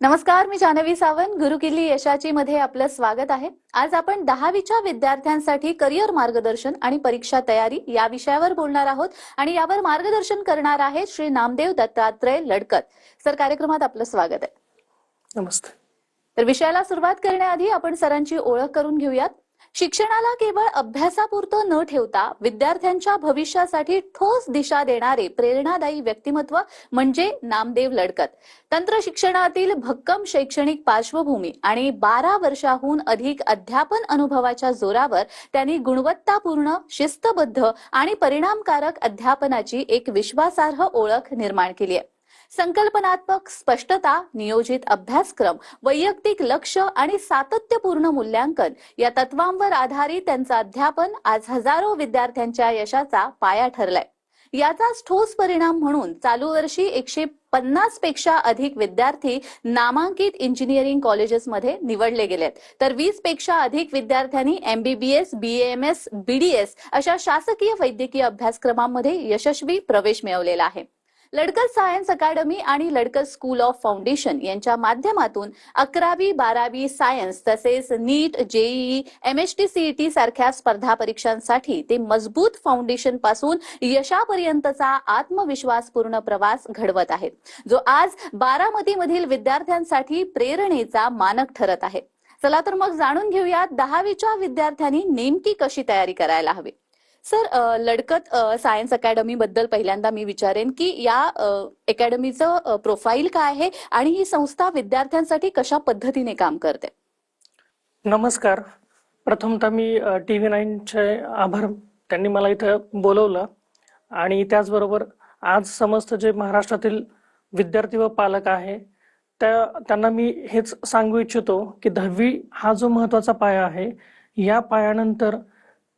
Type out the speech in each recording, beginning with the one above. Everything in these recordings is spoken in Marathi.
नमस्कार, मी जानवी सावंत. गुरुकिल्ली यशाची मध्ये आपलं स्वागत आहे. आज आपण 10वीच्या विद्यार्थ्यांसाठी करिअर मार्गदर्शन आणि परीक्षा तयारी या विषयावर बोलणार आहोत आणि यावर मार्गदर्शन करणार आहेत श्री नामदेव दत्तात्रय लडकत. सर, कार्यक्रमात आपलं स्वागत आहे. नमस्ते. तर विषयाला सुरुवात करण्याआधी आपण सरांची ओळख करून घेऊयात. शिक्षणाला केवळ अभ्यासापुरतं न ठेवता विद्यार्थ्यांच्या भविष्यासाठी ठोस दिशा देणारे प्रेरणादायी व्यक्तिमत्व म्हणजे नामदेव लडकत. तंत्र शिक्षणातील भक्कम शैक्षणिक पार्श्वभूमी आणि 12 वर्षाहून अधिक अध्यापन अनुभवाच्या जोरावर त्यांनी गुणवत्तापूर्ण, शिस्तबद्ध आणि परिणामकारक अध्यापनाची एक विश्वासार्ह ओळख निर्माण केली आहे. संकल्पनात्मक स्पष्टता, नियोजित अभ्यासक्रम, वैयक्तिक लक्ष आणि सातत्यपूर्ण मूल्यांकन या तत्वांवर आधारित त्यांचं अध्यापन आज हजारो विद्यार्थ्यांच्या यशाचा पाया ठरलाय. याचाच ठोस परिणाम म्हणून चालू वर्षी 150 पेक्षा अधिक विद्यार्थी नामांकित इंजिनिअरिंग कॉलेजेसमध्ये निवडले गेलेत, तर 20 पेक्षा अधिक विद्यार्थ्यांनी MBBS, BAMS, BDS अशा शासकीय वैद्यकीय अभ्यासक्रमांमध्ये यशस्वी प्रवेश मिळवलेला आहे. लडकत सायन्स अकॅडमी आणि लडकत स्कूल ऑफ फाउंडेशन यांच्या माध्यमातून 11वी, 12वी सायन्स तसेच नीट, JEE, MHT-CET सारख्या स्पर्धा परीक्षांसाठी ते मजबूत फाउंडेशन पासून यशापर्यंतचा आत्मविश्वासपूर्ण प्रवास घडवत आहेत, जो आज बारामतीमधील विद्यार्थ्यांसाठी प्रेरणेचा मानक ठरत आहे. चला तर मग जाणून घेऊयात 10वीच्या विद्यार्थ्यांनी नेमकी कशी तयारी करायला हवी. सर, लडकत सायन्स अकॅडमी बद्दल पहिल्यांदा मी विचारेन की या अकॅडमीचं प्रोफाईल काय आहे आणि ही संस्था विद्यार्थ्यांसाठी कशा पद्धतीने काम करते. नमस्कार. प्रथमतः मी TV9चे आभार, त्यांनी मला इथं बोलवलं आणि त्याचबरोबर आज समस्त जे महाराष्ट्रातील विद्यार्थी व पालक आहे त्यांना मी हेच सांगू इच्छितो की 10वी हा जो महत्वाचा पाया आहे, या पायानंतर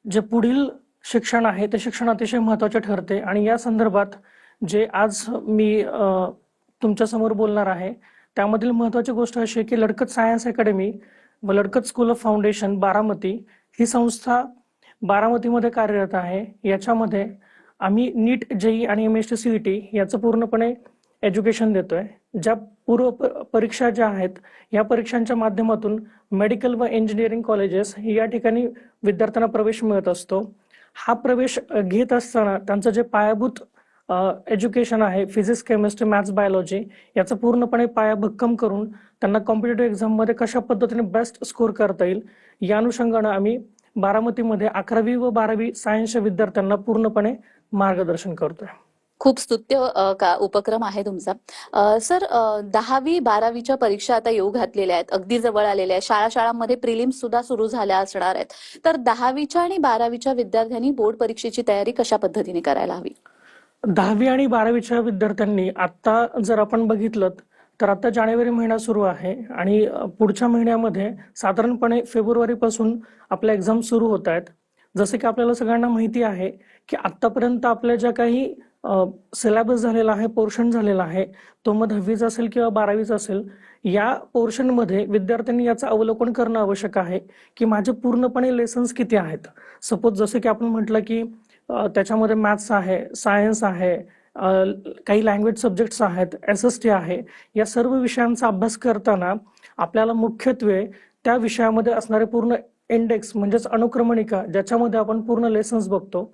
जे पुढील शिक्षण आहे ते शिक्षण अतिशय महत्वाचे ठरते. आणि या संदर्भात जे आज मी तुमच्या समोर बोलणार आहे त्यामधील महत्वाची गोष्ट अशी की लडकत सायन्स अकॅडमी व Ladkat school of foundation Baramati ही संस्था बारामतीमध्ये कार्यरत आहे. याच्यामध्ये आम्ही नीट, JEE आणि MHT-CET याचं पूर्णपणे एज्युकेशन देतोय. ज्या पूर्व परीक्षा ज्या आहेत या परीक्षांच्या माध्यमातून मेडिकल व इंजिनिअरिंग कॉलेजेस या ठिकाणी विद्यार्थ्यांना प्रवेश मिळत असतो. हा प्रवेश घेत असताना त्यांचं जे पायाभूत एज्युकेशन आहे, फिजिक्स, केमिस्ट्री, मॅथ्स, बायोलॉजी याचा पूर्णपणे पाया भक्कम करून त्यांना कॉम्पिटेटिव्ह एक्झाममध्ये कशा पद्धतीने बेस्ट स्कोर करता येईल या अनुषंगाने आम्ही बारामतीमध्ये 11वी व 12वी सायन्सच्या विद्यार्थ्यांना पूर्णपणे मार्गदर्शन करतोय. खूप स्तुत्य उपक्रम आहे तुमचा. सर, 10वी, 12वीच्या परीक्षा आता येऊ घातलेल्या आहेत, अगदी जवळ आलेल्या आहेत. शाळांमध्ये प्रिलिम्स सुद्धा सुरू झाल्या असणार आहेत. तर 10वीच्या आणि 12वीच्या विद्यार्थ्यांनी बोर्ड परीक्षेची तयारी कशा पद्धतीने करायला हवी. 10वी आणि 12वीच्या विद्यार्थ्यांनी आता जर आपण बघितलं तर आता जानेवारी महिना सुरू आहे आणि पुढच्या महिन्यामध्ये साधारणपणे फेब्रुवारीपासून आपल्या एक्झाम सुरू होत आहेत. जसे की आपल्याला सगळ्यांना माहिती आहे की आतापर्यंत आपल्या ज्या काही सिलेबस झालेला आहे, पोर्शन झालेला आहे, तो मग 10वीचा असेल किंवा 12वीचा असेल, या पोर्शनमध्ये विद्यार्थ्यांनी याचं अवलोकन करणं आवश्यक आहे की माझे पूर्णपणे लेसन्स किती आहेत. सपोज जसे की आपण म्हटलं की त्याच्यामध्ये मॅथ्स आहे, सायन्स आहे, काही लँग्वेज सब्जेक्ट्स आहेत, SST आहे. या सर्व विषयांचा अभ्यास करताना आपल्याला मुख्यत्वे त्या विषयामध्ये असणारे पूर्ण इंडेक्स म्हणजेच अनुक्रमणिका ज्याच्यामध्ये आपण पूर्ण लेसन्स बघतो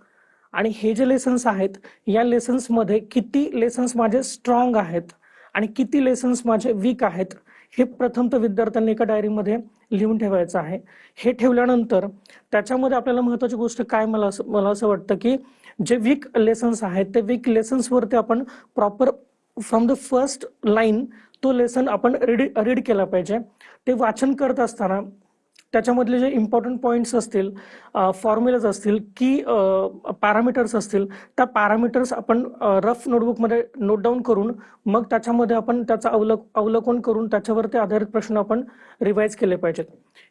आणि हे जे लेसन्स आहेत या लेसन्समध्ये किती लेसन्स माझे स्ट्रॉंग आहेत आणि किती लेसन्स माझे वीक आहेत हे प्रथमतः विद्यार्थ्यांनी एका डायरीमध्ये लिहून ठेवायचं आहे. हे ठेवल्यानंतर त्याच्यामध्ये आपल्याला महत्वाची गोष्ट काय, मला असं वाटतं की जे वीक लेसन्स आहेत ते वीक लेसन्सवरती आपण proper from the first line तो लेसन आपण रीड केला पाहिजे. ते वाचन करत असताना त्याच्यामधले जे इम्पॉर्टंट पॉइंट्स असतील, फॉर्म्युलाज असतील, की पॅरामीटर्स असतील, त्या पॅरामीटर्स आपण रफ नोटबुकमध्ये नोट डाऊन करून मग त्याच्यामध्ये आपण त्याचा अवलोकन करून त्याच्यावरती आधारित प्रश्न आपण रिवाइज केले पाहिजेत.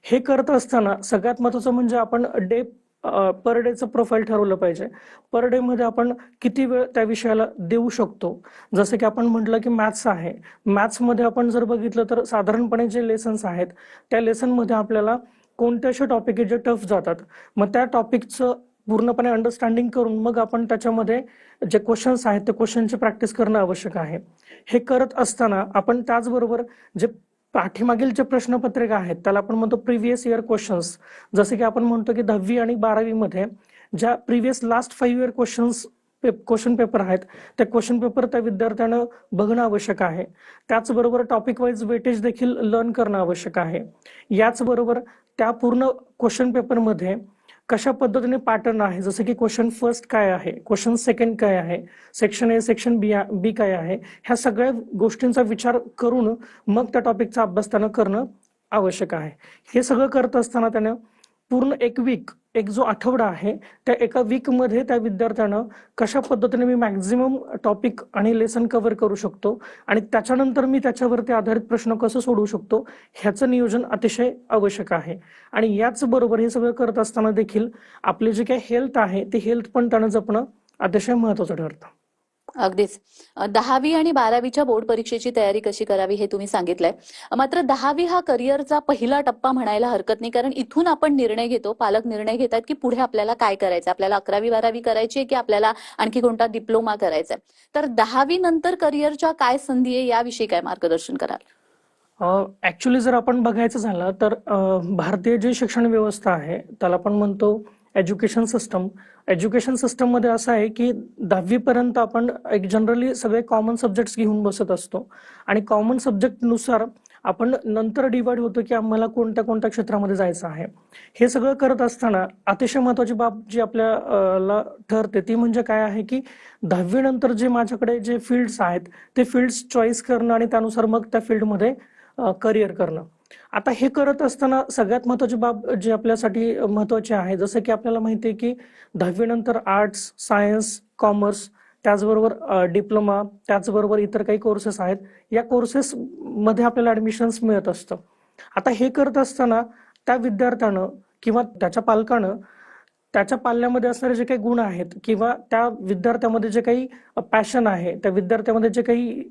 हे करत असताना सगळ्यात महत्त्वाचं म्हणजे आपण पर डेचं प्रोफाईल ठरवलं पाहिजे. पर डे मध्ये आपण किती वेळ त्या विषयाला देऊ शकतो. जसं की आपण म्हटलं की मॅथ्स आहे, मॅथ्समध्ये आपण जर बघितलं तर साधारणपणे जे लेसन्स आहेत त्या लेसनमध्ये आपल्याला कोणते असे टॉपिक आहे जे टफ जातात, मग त्या टॉपिकचं पूर्णपणे अंडरस्टँडिंग करून मग आपण त्याच्यामध्ये जे क्वेश्चन्स आहेत ते क्वेश्चनची प्रॅक्टिस करणं आवश्यक आहे. हे करत असताना आपण त्याचबरोबर जे पाठीमागील जे प्रश्नपत्रिका आहेत त्याला आपण म्हणतो प्रिव्हियस इयर क्वेश्चन्स. जसे की आपण म्हणतो की 10वी आणि 12वी मध्ये ज्या previous last 5 year question paper आहेत त्या क्वेश्चन पेपर त्या विद्यार्थ्यानं बघणं आवश्यक आहे. त्याचबरोबर टॉपिक वाईज वेटेज देखील लर्न करणं आवश्यक आहे. याचबरोबर त्या पूर्ण क्वेश्चन पेपरमध्ये कशा पद्धतीने पॅटर्न आहे, जसं की क्वेश्चन फर्स्ट काय आहे, क्वेश्चन सेकंड काय आहे, सेक्शन ए सेक्शन बी काय आहे, ह्या सगळ्या गोष्टींचा विचार करून मग त्या टॉपिकचा अभ्यास त्यानं करणं आवश्यक आहे. हे सगळं करत असताना त्यानं पूर्ण एक जो आठवडा आहे त्या एका वीकमध्ये त्या विद्यार्थ्यानं कशा पद्धतीने मी मॅक्झिमम टॉपिक आणि लेसन कव्हर करू शकतो आणि त्याच्यानंतर मी त्याच्यावरती आधारित प्रश्न कसं सोडवू शकतो ह्याचं नियोजन अतिशय आवश्यक आहे. आणि याच बरोबर हे सगळं करत असताना देखील आपले जे काही हेल्थ आहे ते हेल्थ पण त्यानं जपणं अतिशय महत्वाचं ठरतं. अगदीच. 10वी आणि 12वीच्या बोर्ड परीक्षेची तयारी कशी करावी हे तुम्ही सांगितलंय. मात्र 10वी हा करिअरचा पहिला टप्पा म्हणायला हरकत नाही, कारण इथून आपण निर्णय घेतो, पालक निर्णय घेतात की पुढे आपल्याला काय करायचं, आपल्याला 11वी 12वी करायची आहे की आपल्याला आणखी कोणता डिप्लोमा करायचा आहे. तर 10वी नंतर करिअरच्या काय संधी आहे याविषयी काय मार्गदर्शन कराल? ऍक्च्युली जर आपण बघायचं झालं तर भारतीय जी शिक्षण व्यवस्था आहे त्याला आपण म्हणतो एज्युकेशन सिस्टम मध्ये असं आहे की 10वी पर्यंत आपण एक जनरली सगळे कॉमन सब्जेक्ट्स घेऊन बसत असतो आणि कॉमन सब्जेक्ट नुसार आपण नंतर डिवाइड होतो की आम्हाला कोणत्या कोणत्या क्षेत्रामध्ये जायचं आहे. हे सगळं करत असताना अतिशय महत्वाची बाब जी आपल्याला ठरते ती म्हणजे काय आहे की 10वी नंतर जे माझ्याकडे जे फील्ड्स आहेत ते फील्ड्स चॉईस करणं आणि त्यानुसार मग त्या फील्डमध्ये करिअर करणं. आता हे करत असताना सगळ्यात महत्वाची बाब जी आपल्यासाठी महत्वाची आहे, जसं की आपल्याला माहिती आहे की 10वी नंतर आर्ट्स, सायन्स, कॉमर्स, त्याचबरोबर डिप्लोमा, त्याचबरोबर इतर काही कोर्सेस आहेत. या कोर्सेस मध्ये आपल्याला ऍडमिशन्स मिळत असतं. आता हे करत असताना त्या विद्यार्थ्यानं किंवा त्याच्या पालकानं त्याच्या पाल्यामध्ये असणारे जे काही गुण आहेत किंवा त्या विद्यार्थ्यामध्ये जे काही पॅशन आहे, त्या विद्यार्थ्यामध्ये जे काही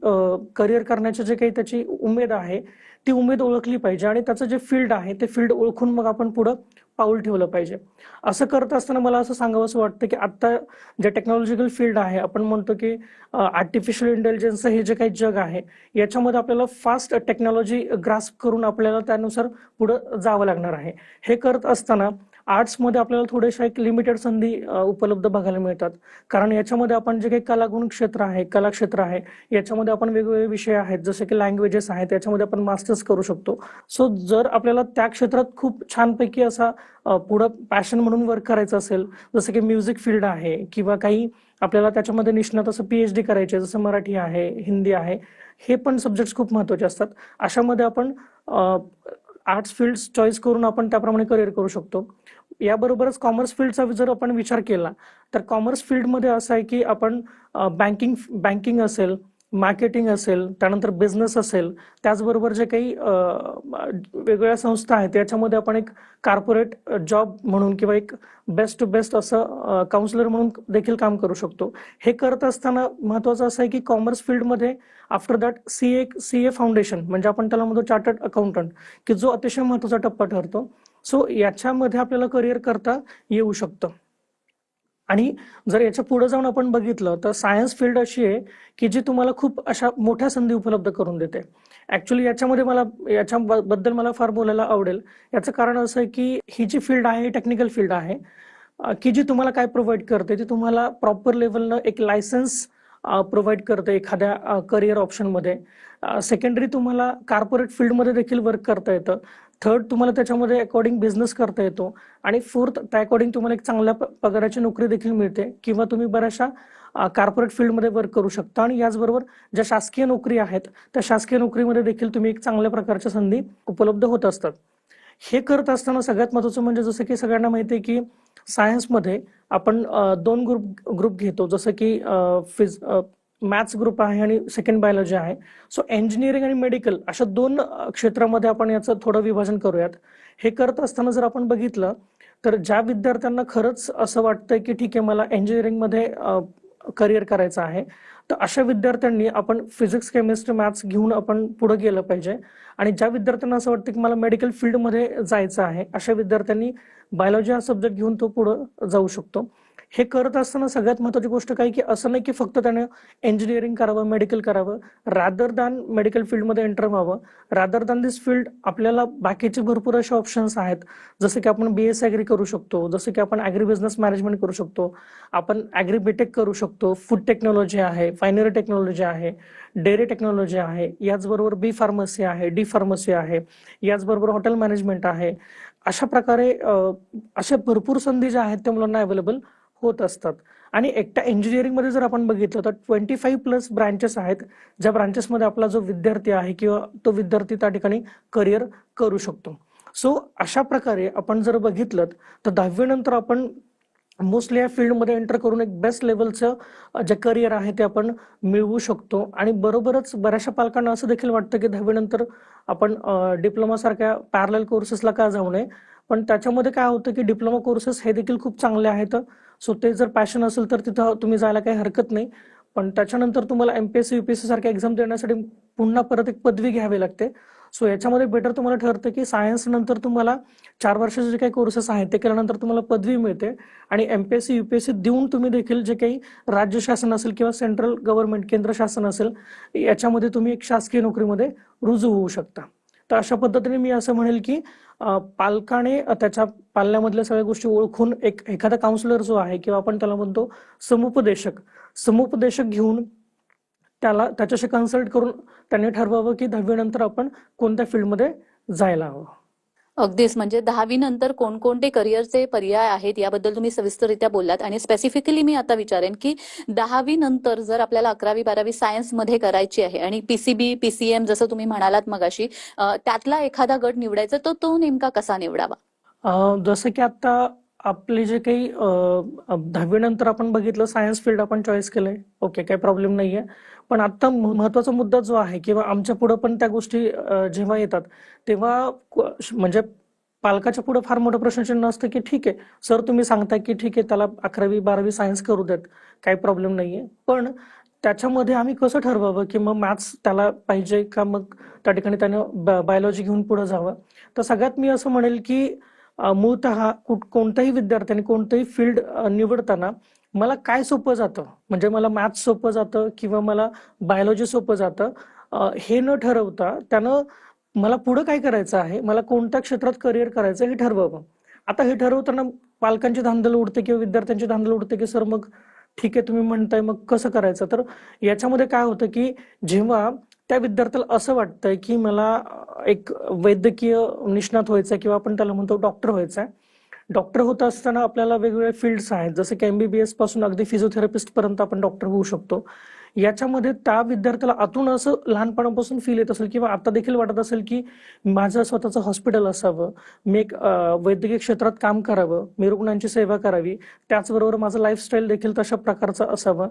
करिअर करण्याची जे काही त्याची उमेद आहे ती उमेद ओळखली पाहिजे आणि त्याचं जे फील्ड आहे ते फील्ड ओळखून मग आपण पुढं पाऊल ठेवलं पाहिजे. असं करत असताना मला असं सांगावंसं वाटतं की आता जे टेक्नॉलॉजिकल फील्ड आहे, आपण म्हणतो की आर्टिफिशियल इंटेलिजन्स हे जे काही जग आहे याच्यामध्ये आपल्याला फास्ट टेक्नॉलॉजी ग्रास्प करून आपल्याला त्यानुसार पुढं जावं लागणार आहे. हे करत असताना आर्ट्समध्ये आपल्याला थोड्याशा एक लिमिटेड संधी उपलब्ध बघायला मिळतात, कारण याच्यामध्ये आपण जे काही कलागुण क्षेत्र आहे, कला क्षेत्र आहे, याच्यामध्ये आपण वेगवेगळे विषय आहेत जसे की लँग्वेजेस आहेत, याच्यामध्ये आपण मास्टर्स करू शकतो. सो जर आपल्याला त्या क्षेत्रात खूप छानपैकी असा पुढं पॅशन म्हणून वर्क करायचं असेल, जसं की म्युझिक फील्ड आहे किंवा काही आपल्याला त्याच्यामध्ये निष्णात असं PhD करायचे, जसं मराठी आहे, हिंदी आहे, हे पण सब्जेक्ट खूप महत्वाचे असतात. अशामध्ये आपण आर्ट्स फील्ड चॉईस करून आपण त्याप्रमाणे करिअर करू शकतो. याबरोबरच कॉमर्स फील्डचा जर आपण विचार केला तर कॉमर्स फील्डमध्ये असं आहे की आपण बँकिंग असेल, मार्केटिंग असेल, त्यानंतर बिझनेस असेल, त्याचबरोबर जे काही वेगवेगळ्या संस्था आहेत याच्यामध्ये आपण एक कॉर्पोरेट जॉब म्हणून किंवा एक बेस्ट टू बेस्ट असं काउन्सिलर म्हणून देखील काम करू शकतो. हे करत असताना महत्वाचं असं आहे की कॉमर्स फील्डमध्ये आफ्टर दॅट CA फाउंडेशन म्हणजे आपण त्याला म्हणतो चार्टर्ड अकाउंटंट, की जो अतिशय महत्वाचा टप्पा ठरतो. सो याच्यामध्ये आपल्याला करिअर करता येऊ शकतं. आणि जर याच्या पुढे जाऊन आपण बघितलं तर सायन्स फील्ड अशी आहे की जी तुम्हाला खूप अशा मोठ्या संधी उपलब्ध करून देते. ऍक्च्युली याच्याबद्दल मला फार बोलायला आवडेल. याचं कारण असं आहे की ही जी फील्ड आहे ही टेक्निकल फील्ड आहे की जी तुम्हाला काय प्रोव्हाइड करते, ती तुम्हाला प्रॉपर लेवलनं एक लायसन्स प्रोव्हाइड करते एखाद्या करिअर ऑप्शनमध्ये. सेकंडरी तुम्हाला कॉर्पोरेट फील्डमध्ये देखील वर्क करता येतं. थर्ड तुम्हाला त्याच्यामध्ये अकॉर्डिंग बिझनेस करता येतो आणि फोर्थ त्या अकॉर्डिंग तुम्हाला एक चांगल्या पगाराची नोकरी देखील मिळते किंवा तुम्ही बऱ्याचशा कॉर्पोरेट फील्डमध्ये वर्क करू शकता. आणि याचबरोबर ज्या शासकीय नोकरी आहेत त्या शासकीय नोकरीमध्ये देखील तुम्ही एक चांगल्या प्रकारच्या संधी उपलब्ध होत असतात. हे करत असताना सगळ्यात महत्वाचं म्हणजे जसं की सगळ्यांना माहिती आहे की सायन्समध्ये आपण 2 ग्रुप घेतो, जसं की मॅथ्स ग्रुप आहे आणि सेकंड बायोलॉजी आहे. सो इंजिनिअरिंग आणि मेडिकल अशा 2 क्षेत्रामध्ये आपण याचं थोडं विभाजन करूयात. हे करत असताना जर आपण बघितलं तर ज्या विद्यार्थ्यांना खरंच असं वाटतंय की ठीक आहे मला इंजिनिअरिंगमध्ये करिअर करायचं आहे, तर अशा विद्यार्थ्यांनी आपण फिजिक्स केमिस्ट्री मॅथ्स घेऊन आपण पुढे गेलं पाहिजे. आणि ज्या विद्यार्थ्यांना असं वाटतं की मला मेडिकल फील्डमध्ये जायचं आहे, अशा विद्यार्थ्यांनी बायोलॉजी हा सब्जेक्ट घेऊन तो पुढे जाऊ शकतो. हे करत असताना सगळ्यात महत्त्वाची गोष्ट काय की असं नाही की फक्त त्याने इंजिनिअरिंग करावं, मेडिकल करावं. रादर दॅन मेडिकल फील्डमध्ये एंटर व्हावं, रादर दॅन दिस फील्ड आपल्याला बाकीचे भरपूर असे ऑप्शन्स आहेत. जसे की आपण BSc ॲग्री करू शकतो, जसं की आपण ॲग्री बिझनेस मॅनेजमेंट करू शकतो, आपण ॲग्री बीटेक करू शकतो, फूड टेक्नॉलॉजी आहे, फायनरी टेक्नॉलॉजी आहे, डेअरी टेक्नॉलॉजी आहे, याचबरोबर B फार्मसी आहे, D फार्मसी आहे, याचबरोबर हॉटेल मॅनेजमेंट आहे. अशा प्रकारे अशा भरपूर संधी ज्या आहेत त्या मुलांना अवेलेबल होत असतात. आणि एकट्या इंजिनिअरिंगमध्ये जर आपण बघितलं तर 25+ ब्रांचेस आहेत, ज्या ब्रांचेसमध्ये आपला जो विद्यार्थी आहे किंवा तो विद्यार्थी त्या ठिकाणी करिअर करू शकतो. सो अशा प्रकारे आपण जर बघितलं तर 10वी नंतर आपण मोस्टली या फील्डमध्ये एंटर करून एक बेस्ट लेवलचं जे करिअर आहे ते आपण मिळवू शकतो. आणि बरोबरच बऱ्याचशा पालकांना असं देखील वाटतं की 10वी नंतर आपण डिप्लोमा सारख्या पॅरलल कोर्सेसला का जाऊ नये. पण त्याच्यामध्ये काय होतं की डिप्लोमा कोर्सेस हे देखील खूप चांगले आहेत. सो ते जर पॅशन असेल तर तिथं तुम्ही जायला काही हरकत नाही. पण त्याच्यानंतर तुम्हाला MPSC UPSC सारख्या एक्झाम देण्यासाठी पुन्हा परत एक पदवी घ्यावी लागते. सो याच्यामध्ये बेटर तुम्हाला ठरतं की सायन्स नंतर तुम्हाला 4 वर्षाचे जे काही कोर्सेस आहेत ते केल्यानंतर तुम्हाला पदवी मिळते. आणि MPSC UPSC देऊन तुम्ही देखील जे काही राज्य शासन असेल किंवा सेंट्रल गव्हर्नमेंट केंद्र शासन असेल याच्यामध्ये तुम्ही एक शासकीय नोकरीमध्ये रुजू होऊ शकता. तर अशा पद्धतीने मी असं म्हणेल की पालकाने त्याच्या पाल्यामधल्या सगळ्या गोष्टी ओळखून एखादा काउन्सिलर जो आहे किंवा आपण त्याला म्हणतो समुपदेशक घेऊन त्याच्याशी कन्सल्ट करून त्यांनी ठरवावं की 10वी नंतर आपण कोणत्या फील्डमध्ये जायला हवं. अगदीच, म्हणजे 10वी नंतर कोणकोणते करिअरचे पर्याय आहेत याबद्दल तुम्ही सविस्तररित्या बोललात. आणि स्पेसिफिकली मी आता विचारेन की 10वी नंतर जर आपल्याला 11वी 12वी सायन्स मध्ये करायची आहे आणि PCB PCM जसं तुम्ही म्हणालात मगाशी, त्यातला एखादा गट निवडायचा तर तो नेमका कसा निवडावा? जसं की आता आपले जे काही 10वी नंतर आपण बघितलं सायन्स फील्ड आपण चॉईस केलंय, ओके, काही प्रॉब्लेम नाहीये. पण आता महत्वाचा मुद्दा जो आहे किंवा आमच्या पुढे पण त्या गोष्टी जेव्हा येतात तेव्हा म्हणजे पालकाच्या पुढे फार मोठं प्रश्नचिन्ह असतं की ठीक आहे सर, तुम्ही सांगताय की ठीक आहे त्याला 11वी 12वी सायन्स करू देत, काही प्रॉब्लेम नाहीये. पण त्याच्यामध्ये आम्ही कसं ठरवावं की मग मॅथ्स त्याला पाहिजे का मग त्या ठिकाणी त्यानं बायोलॉजी घेऊन पुढे जावं. तर सगळ्यात मी असं म्हणेल की मूळतः कोणत्याही विद्यार्थ्याने कोणतंही फील्ड निवडताना मला काय सोपं जातं, म्हणजे मला मॅथ्स सोपं जातं किंवा मला बायोलॉजी सोपं जातं, हे न ठरवता त्यानं मला पुढे काय करायचं आहे, मला कोणत्या क्षेत्रात करिअर करायचं हे ठरवावं. आता हे ठरवताना पालकांची धांदल उडते किंवा विद्यार्थ्यांची धांदल उडते की सर मग ठीक आहे तुम्ही म्हणताय मग कसं करायचं. तर याच्यामध्ये काय होतं की जेव्हा त्या विद्यार्थ्याला असं वाटतंय की मला एक वैद्यकीय निष्णात व्हायचं किंवा आपण त्याला म्हणतो डॉक्टर व्हायचं आहे. डॉक्टर होत असताना आपल्याला वेगवेगळे फील्ड्स आहेत, जसे की MBBS पासून अगदी फिजिओथेरपिस्ट पर्यंत आपण डॉक्टर होऊ शकतो. याच्यामध्ये त्या विद्यार्थ्याला आतून असं लहानपणापासून फील येत असेल किंवा आता देखील वाटत असेल की माझं स्वतःचं हॉस्पिटल असावं, मी एक वैद्यकीय क्षेत्रात काम करावं, मी रुग्णांची सेवा करावी, त्याचबरोबर माझं लाईफस्टाईल देखील तशा प्रकारचं असावं.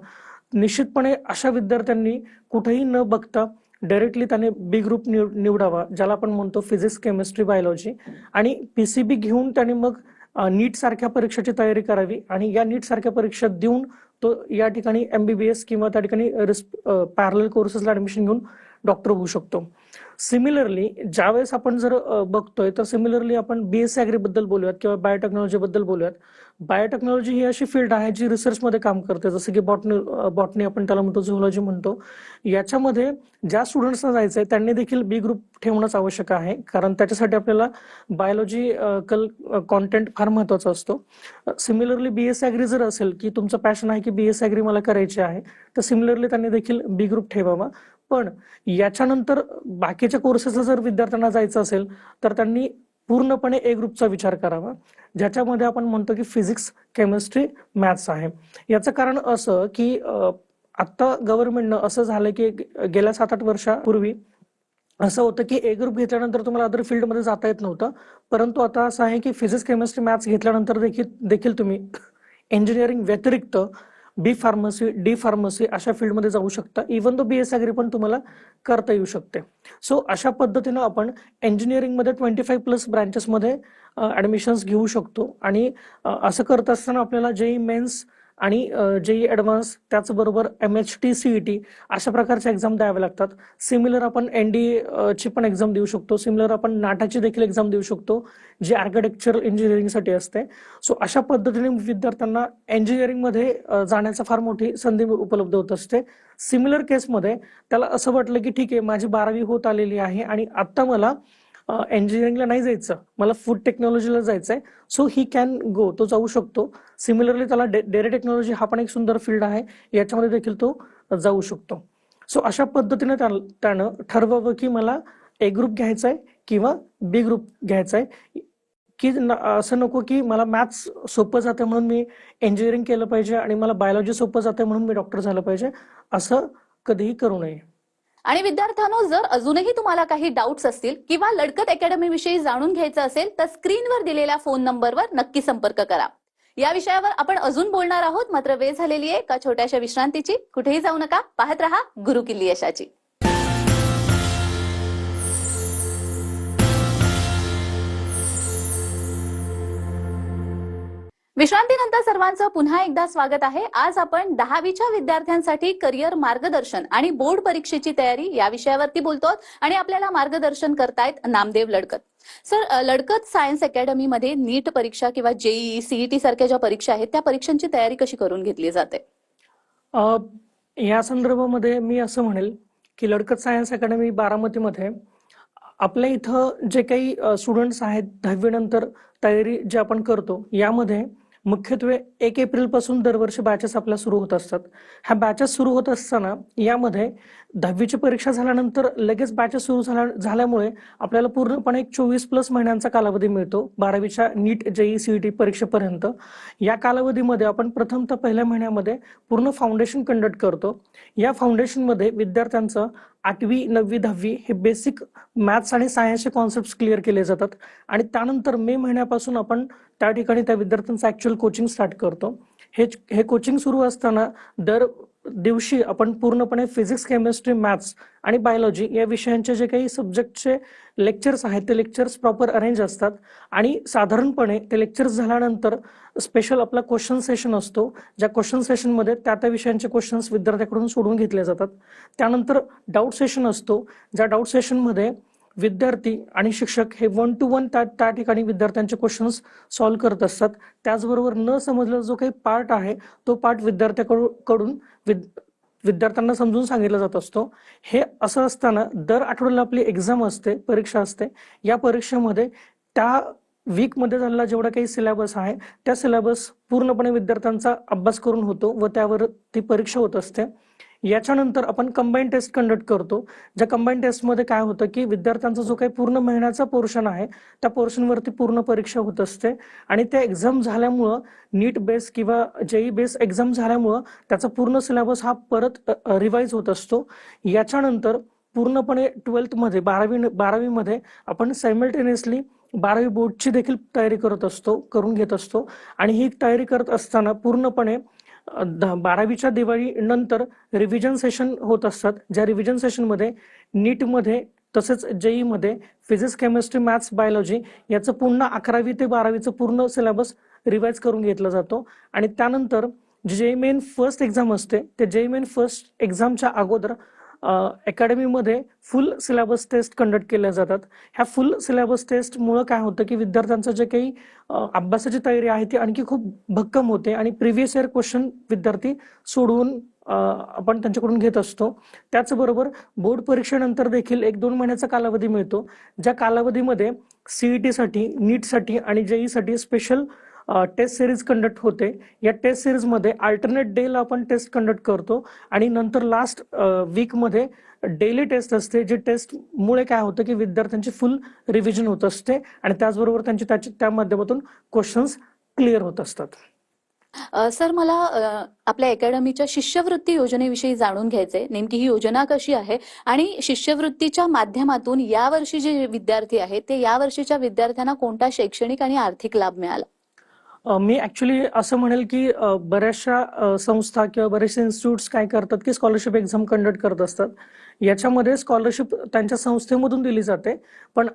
निश्चितपणे अशा विद्यार्थ्यांनी कुठेही न बघता डायरेक्टली त्याने B ग्रुप निवडावा, ज्याला आपण म्हणतो फिजिक्स केमिस्ट्री बायोलॉजी. आणि PCB घेऊन त्याने मग नीट सारख्या परीक्षेची तयारी करावी आणि या नीट सारख्या परीक्षा देऊन तो या ठिकाणी MBBS किंवा त्या ठिकाणी पॅरलल कोर्सेसला ऍडमिशन घेऊन डॉक्टर होऊ शकतो. सिमिलरली ज्यावेळेस आपण जर बघतोय तर सिमिलरली आपण BSc ॲग्री बद्दल बोलूयात किंवा बायोटेक्नॉलॉजी बद्दल बोलूयात. बायोटेक्नॉलॉजी ही अशी फील्ड आहे जी रिसर्चमध्ये काम करते, जसं की बॉटनी आपण त्याला म्हणतो, झुलॉजी म्हणतो. याच्यामध्ये ज्या स्टुडंट्सना जायचंय त्यांनी देखील B ग्रुप ठेवणंच आवश्यक आहे, कारण त्याच्यासाठी आपल्याला बायोलॉजिकल कॉन्टेंट फार महत्वाचा असतो. सिमिलरली BSc ॲग्री जर असेल की तुमचं पॅशन आहे की BSc ॲग्री मला करायची आहे, तर सिमिलरली त्यांनी देखील B ग्रुप ठेवावा. पण याच्यानंतर बाकीच्या कोर्सेसला जर विद्यार्थ्यांना जायचं असेल तर त्यांनी पूर्णपणे A ग्रुपचा विचार करावा, ज्याच्यामध्ये आपण म्हणतो की फिजिक्स केमिस्ट्री मॅथ्स आहे. याचं कारण असं की आता गव्हर्नमेंटनं असं झालं की गेल्या 7-8 वर्षापूर्वी असं होतं की A ग्रुप घेतल्यानंतर तुम्हाला अदर फील्डमध्ये जाता येत नव्हतं, परंतु आता असं आहे की फिजिक्स केमिस्ट्री मॅथ्स घेतल्यानंतर देखील तुम्ही इंजिनिअरिंग व्यतिरिक्त B फार्मसी D फार्मसी अशा फील्डमध्ये जाऊ शकता. इव्हन तो BSc ॲग्री पण तुम्हाला करता येऊ शकते. सो अशा पद्धतीनं आपण इंजिनिअरिंगमध्ये 25+ ब्रांचेसमध्ये ऍडमिशन्स घेऊ शकतो. आणि असं करत असताना आपल्याला JEE मेन्स आणि जेई ॲडव्हान्स, त्याचबरोबर MHT CET अशा प्रकारच्या एक्झाम द्याव्या लागतात. सिमिलर आपण NDA ची पण एक्झाम देऊ शकतो. सिमिलर आपण नाटाची देखील एक्झाम देऊ शकतो, जी आर्किटेक्चरल इंजिनिअरिंगसाठी असते. सो अशा पद्धतीने विद्यार्थ्यांना इंजिनिअरिंगमध्ये जाण्याचा फार मोठी संधी उपलब्ध होत असते. सिमिलर केसमध्ये त्याला असं वाटलं की ठीक आहे, माझी 12वी होत आलेली आहे आणि आता मला इंजिनिअरिंगला नाही जायचं, मला फूड टेक्नॉलॉजीला जायचंय, सो ही कॅन गो, तो जाऊ शकतो. सिमिलरली त्याला डेअरी टेक्नॉलॉजी हा पण एक सुंदर फील्ड आहे, याच्यामध्ये देखील तो जाऊ शकतो. सो अशा पद्धतीने त्यानं ठरवावं की मला A ग्रुप घ्यायचा आहे किंवा B ग्रुप घ्यायचा आहे, की असं नको की मला मॅथ्स सोपं जातं म्हणून मी इंजिनिअरिंग केलं पाहिजे आणि मला बायोलॉजी सोपं जातं म्हणून मी डॉक्टर झालं पाहिजे, असं कधीही करू नये. आणि विद्यार्थ्यांनो, जर अजूनही तुम्हाला काही डाऊट्स असतील किंवा लडकत अकॅडमी विषयी जाणून घ्यायचं असेल तर स्क्रीनवर दिलेल्या फोन नंबरवर नक्की संपर्क करा. या विषयावर आपण अजून बोलणार आहोत, मात्र वेळ झालेली आहे एका छोट्याशा विश्रांतीची. कुठेही जाऊ नका, पाहत रहा गुरुकिल्ली यशाची. विश्रांतीनंतर सर्वांचं पुन्हा एकदा स्वागत आहे. आज आपण 10वीच्या विद्यार्थ्यांसाठी करिअर मार्गदर्शन आणि बोर्ड परीक्षेची तयारी या विषयावरती बोलतो आणि आपल्याला मार्गदर्शन करतायत नामदेव लडकत. सर, लडकत सायन्स अकॅडमीमध्ये नीट परीक्षा किंवा JEE CET सारख्या ज्या परीक्षा आहेत त्या परीक्षांची तयारी कशी करून घेतली जाते? या संदर्भामध्ये मी असं म्हणेल की लडकत सायन्स अकॅडमी बारामतीमध्ये आपल्या इथं जे काही स्टुडंट्स आहेत 10वी नंतर तयारी जे आपण करतो, यामध्ये मुख्यत्वे 1 एप्रिलपासून दरवर्षी बॅचेस आपल्या सुरू होत असतात. ह्या बॅचेस सुरू होत असताना यामध्ये 10वीची परीक्षा झाल्यानंतर लगेच बॅचेस सुरू झाल्यामुळे आपल्याला पूर्णपणे एक 24+ महिन्यांचा कालावधी मिळतो 12वीच्या नीट JEE CET परीक्षेपर्यंत. या कालावधीमध्ये आपण प्रथमतः पहिल्या महिन्यामध्ये पूर्ण फाउंडेशन कंडक्ट करतो. या फाउंडेशनमध्ये विद्यार्थ्यांचं 8वी 9वी 10वी हे बेसिक मॅथ्स आणि सायन्सचे कॉन्सेप्ट क्लिअर केले जातात आणि त्यानंतर मे महिन्यापासून आपण त्या ठिकाणी त्या विद्यार्थ्यांचं ऍक्च्युअल कोचिंग स्टार्ट करतो. हे कोचिंग सुरू असताना दर दिवशी आपण पूर्णपणे फिजिक्स, केमिस्ट्री, मॅथ्स आणि बायोलॉजी या विषयांचे जे काही सब्जेक्टचे लेक्चर्स आहेत ते लेक्चर्स प्रॉपर अरेंज असतात आणि साधारणपणे ते लेक्चर्स झाल्यानंतर स्पेशल आपला क्वेश्चन सेशन असतो, ज्या क्वेश्चन सेशनमध्ये त्या विषयांचे क्वेश्चन्स विद्यार्थ्याकडून सोडवून घेतले जातात. त्यानंतर डाऊट सेशन असतो, ज्या डाऊट सेशनमध्ये विद्यार्थी आणि शिक्षक हे 1 to 1 त्या ठिकाणी विद्यार्थ्यांचे क्वेश्चन्स सॉल्व्ह करत असतात. त्याचबरोबर न समजलेला जो काही पार्ट आहे तो पार्ट विद्यार्थ्याकडून विद्यार्थ्यांना समजून सांगितला जात असतो. हे असं असताना दर आठवड्याला आपली एक्झाम असते, परीक्षा असते. या परीक्षेमध्ये त्या वीकमध्ये झालेला जेवढा काही सिलेबस आहे त्या सिलेबस पूर्णपणे विद्यार्थ्यांचा अभ्यास करून होतो व त्यावर ती परीक्षा होत असते. याच्यानंतर आपण कंबाईन टेस्ट कंडक्ट करतो. ज्या कंबाईन टेस्टमध्ये काय होतं की विद्यार्थ्यांचा जो काही पूर्ण महिन्याचा पोर्शन आहे त्या पोर्शनवरती पूर्ण परीक्षा होत असते आणि त्या एक्झाम झाल्यामुळं नीट बेस किंवा JEE बेस एक्झाम झाल्यामुळं त्याचा पूर्ण सिलेबस हा परत रिवाइज होत असतो. याच्यानंतर पूर्णपणे 12th मध्ये 12वीमध्ये आपण सायमल्टेनियसली 12वी बोर्डची देखील तयारी करून घेत असतो आणि ही तयारी करत असताना पूर्णपणे 12वीच्या दिवाळी नंतर रिव्हिजन सेशन होत असतात. ज्या रिव्हिजन सेशनमध्ये नीटमध्ये तसेच JEE मध्ये फिजिक्स, केमिस्ट्री, मॅथ्स, बायोलॉजी याचं पुन्हा 11वी ते 12वीचं पूर्ण सिलेबस रिवाइज करून घेतला जातो आणि त्यानंतर JEE मेन फर्स्ट एक्झाम असते ते JEE मेन फर्स्ट एक्झामच्या अगोदर अकॅडमीमध्ये फुल सिलेबस टेस्ट कंडक्ट केल्या जातात. ह्या फुल सिलेबस टेस्टमुळे काय होतं की विद्यार्थ्यांचं जे काही अभ्यासाची तयारी आहे ती आणखी खूप भक्कम होते आणि प्रिव्हियस इयर क्वेश्चन विद्यार्थी सोडवून आपण त्यांच्याकडून घेत असतो. त्याचबरोबर बोर्ड परीक्षेनंतर देखील 1-2 महिन्याचा कालावधी मिळतो, ज्या कालावधीमध्ये CET साठी, नीटसाठी आणि JEE साठी स्पेशल टेस्ट सिरीज कंडक्ट होते. या टेस्ट सिरीजमध्ये अल्टरनेट डेला आपण टेस्ट कंडक्ट करतो आणि नंतर लास्ट वीकमध्ये डेली टेस्ट असते, जी टेस्टमुळे काय होतं की विद्यार्थ्यांची फुल रिव्हिजन होत असते आणि त्याचबरोबर त्या माध्यमातून क्वेश्चन्स क्लिअर होत असतात. सर, मला आपल्या अकॅडमीच्या शिष्यवृत्ती योजनेविषयी जाणून घ्यायचंय. नेमकी ही योजना कशी आहे आणि शिष्यवृत्तीच्या माध्यमातून यावर्षी जे विद्यार्थी आहेत ते यावर्षीच्या विद्यार्थ्यांना कोणता शैक्षणिक आणि आर्थिक लाभ मिळाला? मी ऍक्च्युली असं म्हणेल की बऱ्याचशा संस्था किंवा बरेचसे इन्स्टिट्यूट्स काय करतात की स्कॉलरशिप एक्झाम कंडक्ट करत असतात. याच्यामध्ये स्कॉलरशिप त्यांच्या संस्थेमधून दिली जाते. पण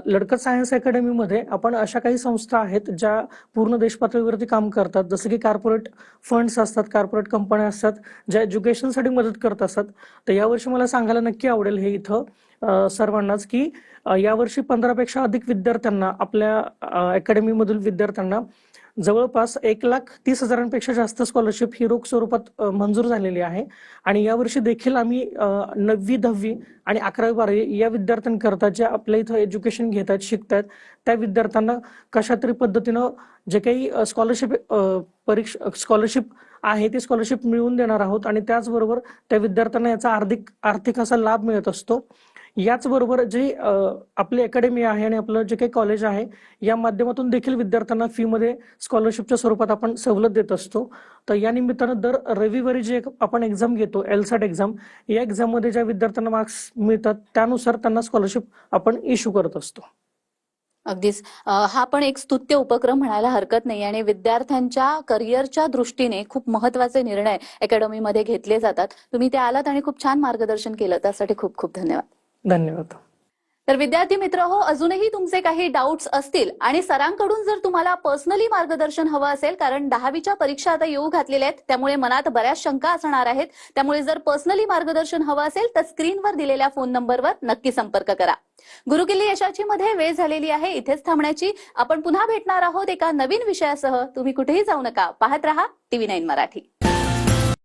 लडकत सायन्स अकॅडमीमध्ये आपण अशा काही संस्था आहेत ज्या पूर्ण देशपातळीवरती काम करतात, जसं की कॉर्पोरेट फंड्स असतात, कॉर्पोरेट कंपन्या असतात, ज्या एज्युकेशनसाठी मदत करत असतात. तर यावर्षी मला सांगायला नक्की आवडेल हे इथं सर्वांनाच की यावर्षी 15पेक्षा अधिक विद्यार्थ्यांना, आपल्या अकॅडमीमधील विद्यार्थ्यांना जवळपास 1,30,000पेक्षा जास्त स्कॉलरशिप ही रोख स्वरूपात मंजूर झालेली आहे. आणि यावर्षी देखील आम्ही 9वी, 10वी आणि 11वी, 12वी या विद्यार्थ्यांकरता जे आपल्या इथं एज्युकेशन घेत आहेत, शिकतायत, त्या विद्यार्थ्यांना कशा तरी पद्धतीनं जे काही स्कॉलरशिप आहे ती स्कॉलरशिप मिळवून देणार आहोत. आणि त्याचबरोबर त्या विद्यार्थ्यांना याचा आर्थिक असा लाभ मिळत असतो. याचबरोबर जे आपली अकॅडमी आहे आणि आपलं जे काही कॉलेज आहे या माध्यमातून देखील विद्यार्थ्यांना फी मध्ये स्कॉलरशिपच्या स्वरूपात आपण सवलत देत असतो. तर या निमित्तानं दर रविवारी जे आपण एक्झाम घेतो, LSAT एक्झाम, या एक्झाम मध्ये ज्या विद्यार्थ्यांना मार्क्स मिळतात त्यानुसार त्यांना स्कॉलरशिप आपण इश्यू करत असतो. अगदीच हा पण एक स्तुत्य उपक्रम म्हणायला हरकत नाही आणि विद्यार्थ्यांच्या करिअरच्या दृष्टीने खूप महत्त्वाचे निर्णय अकॅडमीमध्ये घेतले जातात. तुम्ही ते आलात आणि खूप छान मार्गदर्शन केलं, त्यासाठी खूप खूप धन्यवाद. धन्यवाद. तर विद्यार्थी मित्र हो, अजूनही तुमचे काही डाऊट्स असतील आणि सरांकडून जर तुम्हाला पर्सनली मार्गदर्शन हवं असेल, कारण 10वीच्या परीक्षा आता येऊ घातलेल्या आहेत, त्यामुळे मनात बऱ्याच शंका असणार आहेत. त्यामुळे जर पर्सनली मार्गदर्शन हवं असेल तर स्क्रीनवर दिलेल्या फोन नंबरवर नक्की संपर्क करा. गुरुकिल्ली यशाची मध्ये वेळ झालेली आहे इथेच थांबण्याची. आपण पुन्हा भेटणार आहोत एका नवीन विषयासह. तुम्ही कुठेही जाऊ नका, पाहत रहा TV9 मराठी.